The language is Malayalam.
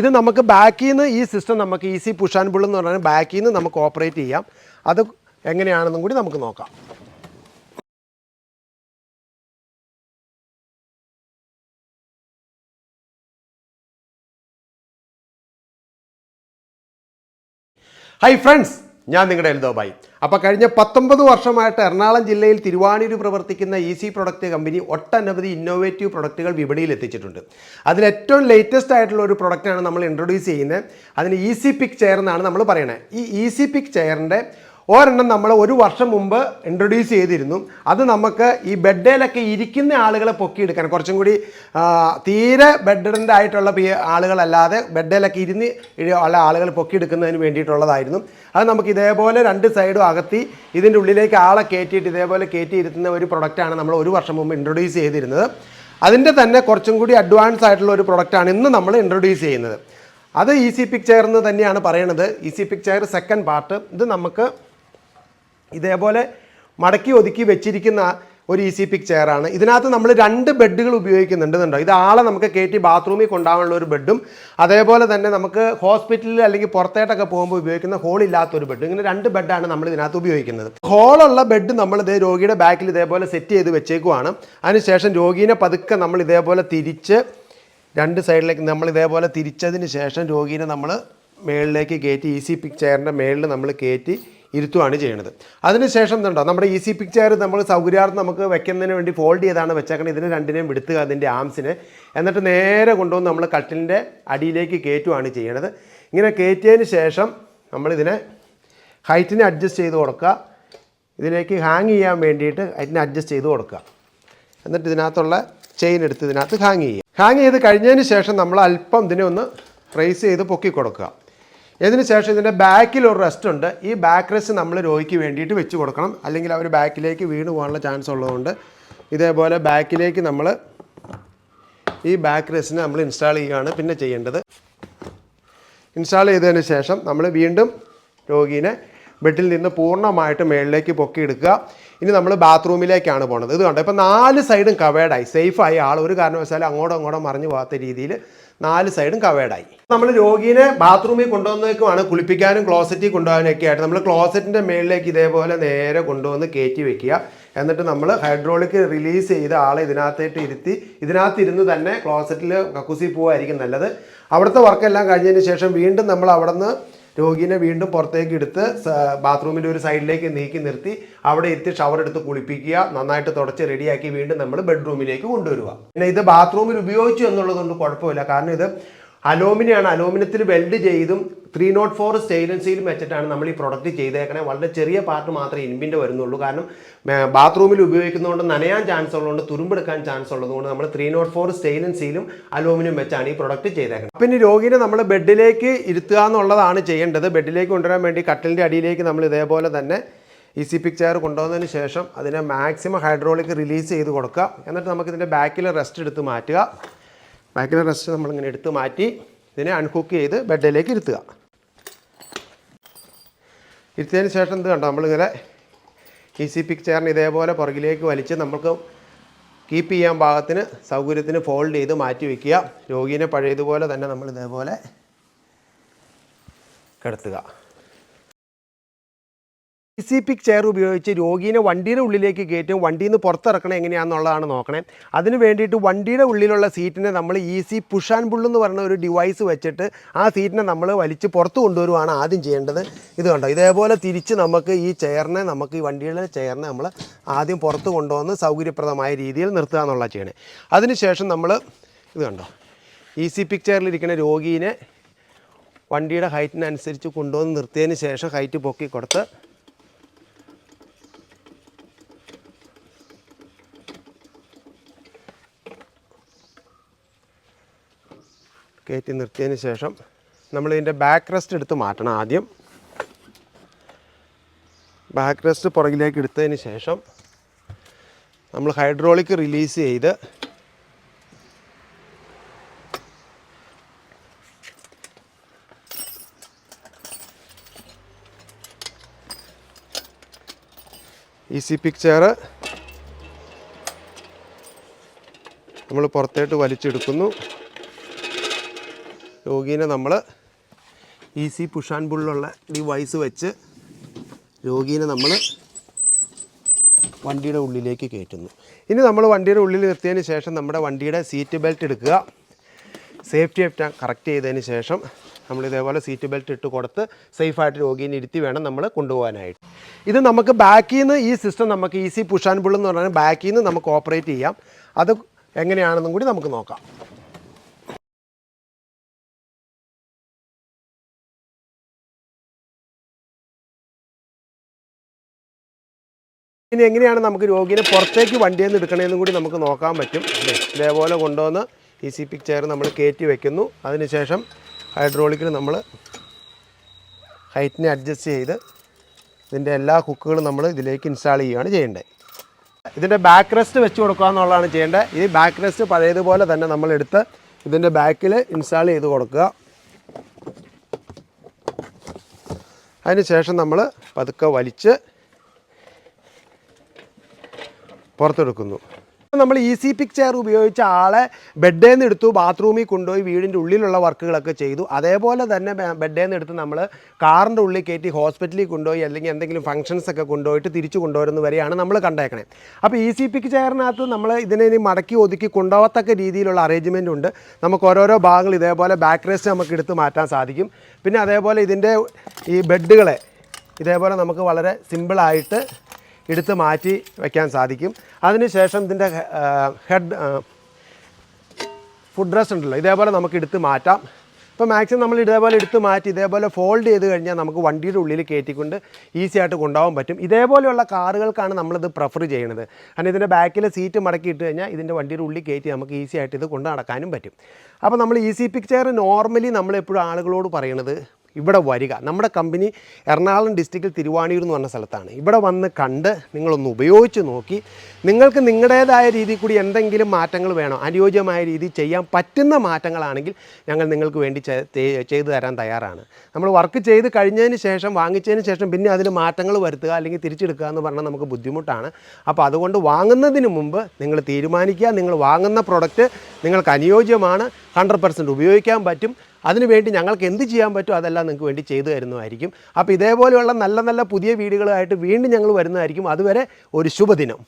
ഇത് നമുക്ക് ബാക്കിൽ നിന്ന് ഈ സിസ്റ്റം നമുക്ക് ഈസി പുഷ് ആൻഡ് പുൾ എന്ന് പറഞ്ഞാൽ ബാക്കിൽ നിന്ന് നമുക്ക് ഓപ്പറേറ്റ് ചെയ്യാം. അത് എങ്ങനെയാണെന്നും കൂടി നമുക്ക് നോക്കാം. ഹായ് ഫ്രണ്ട്സ്, ഞാൻ നിങ്ങളുടെ എൽദോബായി. അപ്പോൾ കഴിഞ്ഞ 19 വർഷമായിട്ട് എറണാകുളം ജില്ലയിൽ തിരുവാണിയൂർ പ്രവർത്തിക്കുന്ന ഈസി പ്രൊഡക്റ്റ് കമ്പനി ഒട്ടനവധി ഇന്നോവേറ്റീവ് പ്രൊഡക്റ്റുകൾ വിപണിയിൽ എത്തിച്ചിട്ടുണ്ട്. അതിൽ ഏറ്റവും ലേറ്റസ്റ്റ് ആയിട്ടുള്ള ഒരു പ്രൊഡക്റ്റാണ് നമ്മൾ ഇൻട്രൊഡ്യൂസ് ചെയ്യുന്നത്. അതിന് ഈസി പിക്ക് ചെയർ എന്നാണ് നമ്മൾ പറയുന്നത്. ഈ ഈസി പിക്ക് ചെയറിൻ്റെ ഒരെണ്ണം നമ്മൾ ഒരു വർഷം മുമ്പ് ഇൻട്രൊഡ്യൂസ് ചെയ്തിരുന്നു. അത് നമുക്ക് ഈ ബെഡിലൊക്കെ ഇരിക്കുന്ന ആളുകളെ പൊക്കിയെടുക്കാൻ, കുറച്ചും കൂടി തീരെ ബെഡ്ഡൻ്റെ ആയിട്ടുള്ള ആളുകളല്ലാതെ ബെഡിലൊക്കെ ഇരുന്ന് ഉള്ള ആളുകൾ പൊക്കിയെടുക്കുന്നതിന് വേണ്ടിയിട്ടുള്ളതായിരുന്നു. അത് നമുക്ക് ഇതേപോലെ 2 സൈഡും അകത്തി ഇതിൻ്റെ ഉള്ളിലേക്ക് ആളെ കയറ്റിയിട്ട് ഇതേപോലെ കയറ്റിയിരുത്തുന്ന ഒരു പ്രൊഡക്റ്റാണ് നമ്മൾ ഒരു വർഷം മുമ്പ് ഇൻട്രൊഡ്യൂസ് ചെയ്തിരുന്നത്. അതിൻ്റെ തന്നെ കുറച്ചും കൂടി അഡ്വാൻസ് ആയിട്ടുള്ള ഒരു പ്രൊഡക്റ്റാണ് ഇന്ന് നമ്മൾ ഇൻട്രൊഡ്യൂസ് ചെയ്യുന്നത്. അത് ഈസി പിക്ക് ചെയർ എന്ന് തന്നെയാണ് പറയണത്. ഈസി പിക്ക് ചെയർ സെക്കൻഡ് പാർട്ട്. ഇത് നമുക്ക് ഇതേപോലെ മടക്കി ഒതുക്കി വെച്ചിരിക്കുന്ന ഒരു ഈസി പിക്ക് ചെയറാണ്. ഇതിനകത്ത് നമ്മൾ 2 ബെഡുകൾ ഉപയോഗിക്കുന്നുണ്ട്. ഇത് ആളെ നമുക്ക് കയറ്റി ബാത്റൂമിൽ കൊണ്ടുപോകാനുള്ള ഒരു ബെഡും, അതേപോലെ തന്നെ നമുക്ക് ഹോസ്പിറ്റലിൽ അല്ലെങ്കിൽ പുറത്തേട്ടൊക്കെ പോകുമ്പോൾ ഉപയോഗിക്കുന്ന ഹോളില്ലാത്തൊരു ബെഡ്. ഇങ്ങനെ 2 ബെഡാണ് നമ്മൾ ഇതിനകത്ത് ഉപയോഗിക്കുന്നത്. ഹോളുള്ള ബെഡ് നമ്മൾ ഇതേ രോഗിയുടെ ബാക്കിൽ ഇതേപോലെ സെറ്റ് ചെയ്ത് വെച്ചേക്കുവാണ്. അതിനുശേഷം രോഗീനെ പതുക്കെ നമ്മൾ ഇതേപോലെ തിരിച്ച് 2 സൈഡിലേക്ക് നമ്മൾ ഇതേപോലെ തിരിച്ചതിന് ശേഷം രോഗീനെ നമ്മൾ മേളിലേക്ക് കയറ്റി ഈസി പിക്ക് ചെയറിൻ്റെ മേളിൽ നമ്മൾ കയറ്റി ഇരുത്തുകയാണ് ചെയ്യുന്നത്. അതിനുശേഷം എന്തുണ്ടോ, നമ്മുടെ ഈസി പിക്ക് ചെയർ നമ്മൾ സൗകര്യാർത്ഥം നമുക്ക് വെക്കുന്നതിന് വേണ്ടി ഫോൾഡ് ചെയ്താണ് വെച്ചേക്കണം. ഇതിന് 2നെയും വിടുത്തുക അതിൻ്റെ ആംസിന്, എന്നിട്ട് നേരെ കൊണ്ടുവന്ന് നമ്മൾ കട്ടിലിൻ്റെ അടിയിലേക്ക് കയറ്റുകയാണ് ചെയ്യണത്. ഇങ്ങനെ കയറ്റിയതിന് ശേഷം നമ്മളിതിനെ ഹൈറ്റിനെ അഡ്ജസ്റ്റ് ചെയ്ത് കൊടുക്കുക. ഇതിലേക്ക് ഹാങ് ചെയ്യാൻ വേണ്ടിയിട്ട് ഹൈറ്റിനെ അഡ്ജസ്റ്റ് ചെയ്ത് കൊടുക്കുക. എന്നിട്ട് ഇതിനകത്തുള്ള ചെയിൻ എടുത്ത് ഇതിനകത്ത് ഹാങ് ചെയ്യുക. ഹാങ് ചെയ്ത് കഴിഞ്ഞതിന് ശേഷം നമ്മൾ അല്പം ഇതിനെ ഒന്ന് റേസ് ചെയ്ത് പൊക്കി കൊടുക്കുക. ഇതിന് ശേഷം ഇതിൻ്റെ ബാക്കിൽ ഒരു റെസ്റ്റ് ഉണ്ട്. ഈ ബാക്ക് റെസ്റ്റ് നമ്മൾ രോഗിക്ക് വേണ്ടിയിട്ട് വെച്ച് കൊടുക്കണം, അല്ലെങ്കിൽ അവർ ബാക്കിലേക്ക് വീണ് പോകാനുള്ള ചാൻസ് ഉള്ളതുകൊണ്ട് ഇതേപോലെ ബാക്കിലേക്ക് നമ്മൾ ഈ ബാക്ക് റെസ്റ്റിനെ നമ്മൾ ഇൻസ്റ്റാൾ ചെയ്യുകയാണ് പിന്നെ ചെയ്യേണ്ടത്. ഇൻസ്റ്റാൾ ചെയ്തതിന് ശേഷം നമ്മൾ വീണ്ടും രോഗീനെ ബെഡിൽ നിന്ന് പൂർണ്ണമായിട്ട് മേളിലേക്ക് പൊക്കിയെടുക്കുക. ഇനി നമ്മൾ ബാത്റൂമിലേക്കാണ് പോകുന്നത്. ഇത് കണ്ടോ, ഇപ്പോൾ 4 സൈഡും കവേർഡായി, സേഫായി. ആൾ ഒരു കാരണവശാലും അങ്ങോട്ടോ മറിഞ്ഞു പോകാത്ത രീതിയിൽ 4 സൈഡും കവേർഡായി. നമ്മൾ രോഗീനെ ബാത്റൂമിൽ കൊണ്ടുവന്നേക്കുമാണ് കുളിപ്പിക്കാനും ക്ലോസറ്റിൽ കൊണ്ടുപോകാനൊക്കെ ആയിട്ട്. നമ്മൾ ക്ലോസറ്റിൻ്റെ മേളിലേക്ക് ഇതേപോലെ നേരെ കൊണ്ടുവന്ന് കയറ്റി വെക്കുക. എന്നിട്ട് നമ്മൾ ഹൈഡ്രോളിക് റിലീസ് ചെയ്ത് ആളെ ഇതിനകത്തിരുന്ന് തന്നെ ക്ലോസറ്റിൽ കക്കൂസി പോവുമായിരിക്കും നല്ലത്. അവിടുത്തെ വർക്കെല്ലാം കഴിഞ്ഞതിന് ശേഷം വീണ്ടും നമ്മൾ അവിടെ നിന്ന് രോഗീനെ വീണ്ടും പുറത്തേക്ക് എടുത്ത് ബാത്റൂമിൻ്റെ ഒരു സൈഡിലേക്ക് നീക്കി നിർത്തി അവിടെ എത്തി ഷവർ എടുത്ത് കുളിപ്പിക്കുക, നന്നായിട്ട് തുടച്ച് റെഡിയാക്കി വീണ്ടും നമ്മൾ ബെഡ്റൂമിലേക്ക് കൊണ്ടുവരിക. പിന്നെ ഇത് ബാത്റൂമിൽ ഉപയോഗിച്ചു എന്നുള്ളതുകൊണ്ട് കുഴപ്പമില്ല, കാരണം ഇത് അലൂമിനിയാണ്. അലൂമിനിയത്തിൽ വെൽഡ് ചെയ്തും 304 സ്റ്റെയിൻലെസ് സ്റ്റീലും വെച്ചിട്ടാണ് നമ്മൾ ഈ പ്രൊഡക്റ്റ് ചെയ്തേക്കണേ. വളരെ ചെറിയ പാർട്ട് മാത്രമേ ഇരുമ്പിൻ്റെ വരുന്നുള്ളൂ. കാരണം ബാത്റൂമിൽ ഉപയോഗിക്കുന്നതുകൊണ്ട് നനയാൻ ചാൻസ് ഉള്ളതുകൊണ്ട്, തുരുമ്പെടുക്കാൻ ചാൻസ് ഉള്ളതുകൊണ്ട് നമ്മൾ 304 സ്റ്റെയിൻലെസ് സ്റ്റീലും അലൂമിനിയം വെച്ചാണ് ഈ പ്രൊഡക്റ്റ് ചെയ്തേക്കുന്നത്. പിന്നെ രോഗിനെ നമ്മൾ ബെഡിലേക്ക് ഇരുത്തുക എന്നുള്ളതാണ് ചെയ്യേണ്ടത്. ബെഡിലേക്ക് കൊണ്ടുവരാൻ വേണ്ടി കട്ടിലിൻ്റെ അടിയിലേക്ക് നമ്മൾ ഇതേപോലെ തന്നെ ഈസി പിക്ക് ചെയർ കൊണ്ടുവന്നതിന് ശേഷം അതിനെ മാക്സിമം ഹൈഡ്രോളിക് റിലീസ് ചെയ്ത് കൊടുക്കുക. എന്നിട്ട് നമുക്കിതിൻ്റെ ബാക്കിൽ റെസ്റ്റ് എടുത്ത് മാറ്റുക. ബാക്കിലെ റെസ്റ്റ് നമ്മളിങ്ങനെ എടുത്ത് മാറ്റി ഇതിനെ അൺഹുക്ക് ചെയ്ത് ബെഡിലേക്ക് ഇരുത്തുക. ഇരുത്തിയതിന് ശേഷം എന്ത് കണ്ടോ, നമ്മളിങ്ങനെ ഈസി പിക്ക് ചെയറിന് ഇതേപോലെ പുറകിലേക്ക് വലിച്ച് നമുക്ക് കീപ്പ് ചെയ്യാൻ പാകത്തിന് സൗകര്യത്തിന് ഫോൾഡ് ചെയ്ത് മാറ്റി വയ്ക്കുക. രോഗീനെ പഴയതുപോലെ തന്നെ നമ്മൾ ഇതേപോലെ കിടത്തുക. ഈസി പിക്ക് ചെയർ ഉപയോഗിച്ച് രോഗീനെ വണ്ടിയുടെ ഉള്ളിലേക്ക് കയറ്റും, വണ്ടിയിൽ നിന്ന് പുറത്തിറക്കണം എങ്ങനെയാണെന്നുള്ളതാണ് നോക്കണേ. അതിന് വേണ്ടിയിട്ട് വണ്ടിയുടെ ഉള്ളിലുള്ള സീറ്റിനെ നമ്മൾ ഈസി പുഷ് ആൻഡ് പുൾ എന്ന് പറയുന്ന ഒരു ഡിവൈസ് വെച്ചിട്ട് ആ സീറ്റിനെ നമ്മൾ വലിച്ച് പുറത്ത് കൊണ്ടുവരുവാണ് ആദ്യം ചെയ്യേണ്ടത്. ഇത് കണ്ടോ, ഇതേപോലെ തിരിച്ച് നമുക്ക് ഈ വണ്ടിയുടെ ചെയറിനെ നമ്മൾ ആദ്യം പുറത്ത് കൊണ്ടുവന്ന് സൗകര്യപ്രദമായ രീതിയിൽ നിർത്തുക എന്നുള്ള ചെയ്യണേ. അതിനുശേഷം നമ്മൾ ഇത് കണ്ടോ, ഈസി പിക്ക് ചെയറിലിരിക്കുന്ന രോഗീനെ വണ്ടിയുടെ ഹൈറ്റിനനുസരിച്ച് കൊണ്ടുവന്ന് നിർത്തിയതിന് ശേഷം ഹൈറ്റ് പൊക്കി കൊടുത്ത് കയറ്റി നിർത്തിയതിന് ശേഷം നമ്മളിതിൻ്റെ ബാക്ക് റെസ്റ്റ് എടുത്ത് മാറ്റണം. ആദ്യം ബാക്ക് റെസ്റ്റ് പുറകിലേക്ക് എടുത്തതിന് ശേഷം നമ്മൾ ഹൈഡ്രോളിക് റിലീസ് ചെയ്ത് ഈസി പിക്ക് ചെയർ നമ്മൾ പുറത്തേട്ട് വലിച്ചെടുക്കുന്നു. രോഗീനെ നമ്മൾ ഈസി പുഷ് ആൻഡ് പുള്ളുള്ള ഡിവൈസ് വെച്ച് രോഗീനെ നമ്മൾ വണ്ടിയുടെ ഉള്ളിലേക്ക് കയറ്റുന്നു. ഇനി നമ്മൾ വണ്ടിയുടെ ഉള്ളിൽ നിർത്തിയതിന് ശേഷം നമ്മുടെ വണ്ടിയുടെ സീറ്റ് ബെൽറ്റ് എടുക്കുക. സേഫ്റ്റി കറക്റ്റ് ചെയ്തതിന് ശേഷം നമ്മൾ ഇതേപോലെ സീറ്റ് ബെൽറ്റ് ഇട്ട് കൊടുത്ത് സേഫായിട്ട് രോഗീനെ ഇരുത്തി വേണം നമ്മൾ കൊണ്ടുപോകാനായിട്ട്. ഇത് നമുക്ക് ബാക്കിൽ നിന്ന് ഈ സിസ്റ്റം നമുക്ക് ഈസി പുഷ് ആൻഡ് പുൾ എന്ന് പറഞ്ഞാൽ ബാക്കിൽ നിന്ന് നമുക്ക് ഓപ്പറേറ്റ് ചെയ്യാം. അത് എങ്ങനെയാണെന്നും കൂടി നമുക്ക് നോക്കാം. ഇനി എങ്ങനെയാണ് നമുക്ക് രോഗീനെ പുറത്തേക്ക് വണ്ടിയിൽ നിന്ന് എടുക്കണമെന്നും കൂടി നമുക്ക് നോക്കാൻ പറ്റും. ഇതേപോലെ കൊണ്ടുവന്ന് ഈസി പിക്ക് ചെയർ നമ്മൾ കയറ്റി വെക്കുന്നു. അതിനുശേഷം ഹൈഡ്രോളിക്കിൽ നമ്മൾ ഹൈറ്റിനെ അഡ്ജസ്റ്റ് ചെയ്ത് ഇതിൻ്റെ എല്ലാ ഹുക്കുകളും നമ്മൾ ഇതിലേക്ക് ഇൻസ്റ്റാൾ ചെയ്യുകയാണ് ചെയ്യേണ്ടത്. ഇതിൻ്റെ ബാക്ക് റെസ്റ്റ് വെച്ച് കൊടുക്കുക എന്നുള്ളതാണ് ചെയ്യേണ്ടത്. ഈ ബാക്ക് റെസ്റ്റ് പഴയതുപോലെ തന്നെ നമ്മളെടുത്ത് ഇതിൻ്റെ ബാക്കിൽ ഇൻസ്റ്റാൾ ചെയ്ത് കൊടുക്കുക. അതിനുശേഷം നമ്മൾ പതുക്കെ വലിച്ച് പുറത്തെടുക്കുന്നു. നമ്മൾ ഈസി പിക്ക് ചെയർ ഉപയോഗിച്ച ആളെ ബെഡിൽ നിന്ന് എടുത്തു ബാത്റൂമിൽ കൊണ്ടുപോയി വീടിൻ്റെ ഉള്ളിലുള്ള വർക്കുകളൊക്കെ ചെയ്തു. അതേപോലെ തന്നെ ബെഡിൽ നിന്ന് എടുത്ത് നമ്മൾ കാറിൻ്റെ ഉള്ളിൽ കയറ്റി ഹോസ്പിറ്റലിൽ കൊണ്ടുപോയി അല്ലെങ്കിൽ എന്തെങ്കിലും ഫംഗ്ഷൻസ് ഒക്കെ കൊണ്ടുപോയിട്ട് തിരിച്ചു കൊണ്ടുവരുന്ന വരെയാണ് നമ്മൾ കണ്ടേക്കണേ. അപ്പോൾ ഈസി പിക്ക് ചെയറിനകത്ത് നമ്മൾ ഇതിനെ ഇനി മടക്കി ഒതുക്കി കൊണ്ടുപോകത്തക്ക രീതിയിലുള്ള അറേഞ്ച്മെൻ്റ് ഉണ്ട്. നമുക്ക് ഓരോരോ ഭാഗങ്ങൾ ഇതേപോലെ ബാക്ക് റെസ്റ്റ് നമുക്ക് എടുത്ത് മാറ്റാൻ സാധിക്കും. പിന്നെ അതേപോലെ ഇതിൻ്റെ ഈ ബെഡുകളെ ഇതേപോലെ നമുക്ക് വളരെ സിമ്പിളായിട്ട് എടുത്ത് മാറ്റി വയ്ക്കാൻ സാധിക്കും. അതിനുശേഷം ഇതിൻ്റെ ഫുഡ് റെസ്റ്റ് ഉണ്ടല്ലോ, ഇതേപോലെ നമുക്ക് എടുത്ത് മാറ്റാം. ഇപ്പോൾ മാക്സിമം നമ്മൾ ഇതേപോലെ എടുത്ത് മാറ്റി ഇതേപോലെ ഫോൾഡ് ചെയ്ത് കഴിഞ്ഞാൽ നമുക്ക് വണ്ടിയുടെ ഉള്ളിൽ കയറ്റിക്കൊണ്ട് ഈസി ആയിട്ട് കൊണ്ടുപോകാൻ പറ്റും. ഇതേപോലെയുള്ള കാറുകൾക്കാണ് നമ്മളിത് പ്രിഫർ ചെയ്യുന്നത്. കാരണം ഇതിൻ്റെ ബാക്കിൽ സീറ്റ് മടക്കി ഇട്ട് കഴിഞ്ഞാൽ ഇതിൻ്റെ വണ്ടിയുടെ ഉള്ളിൽ കയറ്റി നമുക്ക് ഈസി ആയിട്ട് ഇത് കൊണ്ട് നടക്കാനും പറ്റും. അപ്പോൾ നമ്മൾ ഈസി പിക്ക് ചെയർ നോർമലി നമ്മളെപ്പോഴും ആളുകളോട് പറയണത് ഇവിടെ വരിക. നമ്മുടെ കമ്പനി എറണാകുളം ഡിസ്ട്രിക്റ്റിൽ തിരുവാണിയൂർ എന്ന് പറഞ്ഞ സ്ഥലത്താണ്. ഇവിടെ വന്ന് കണ്ട് നിങ്ങളൊന്ന് ഉപയോഗിച്ച് നോക്കി നിങ്ങൾക്ക് നിങ്ങളുടേതായ രീതിയിൽ കൂടി എന്തെങ്കിലും മാറ്റങ്ങൾ വേണോ, അനുയോജ്യമായ രീതിയിൽ ചെയ്യാൻ പറ്റുന്ന മാറ്റങ്ങളാണെങ്കിൽ ഞങ്ങൾ നിങ്ങൾക്ക് വേണ്ടി ചെയ്തു തരാൻ തയ്യാറാണ്. നമ്മൾ വർക്ക് ചെയ്ത് കഴിഞ്ഞതിന് ശേഷം വാങ്ങിച്ചതിന് ശേഷം പിന്നെ അതിൽ മാറ്റങ്ങൾ വരുത്തുക അല്ലെങ്കിൽ തിരിച്ചെടുക്കുക എന്ന് പറഞ്ഞാൽ നമുക്ക് ബുദ്ധിമുട്ടാണ്. അപ്പോൾ അതുകൊണ്ട് വാങ്ങുന്നതിന് മുമ്പ് നിങ്ങൾ തീരുമാനിക്കുക നിങ്ങൾ വാങ്ങുന്ന പ്രൊഡക്റ്റ് നിങ്ങൾക്ക് അനുയോജ്യമാണ്, 100% ഉപയോഗിക്കാൻ പറ്റും, അതിനുവേണ്ടി ഞങ്ങൾക്ക് എന്ത് ചെയ്യാൻ പറ്റുമോ അതെല്ലാം നിങ്ങൾക്ക് വേണ്ടി ചെയ്തു തരുന്നതായിരിക്കും. അപ്പോൾ ഇതേപോലെയുള്ള നല്ല നല്ല പുതിയ വീഡിയോകളായിട്ട് വീണ്ടും ഞങ്ങൾ വരുന്നതായിരിക്കും. അതുവരെ ഒരു ശുഭദിനം.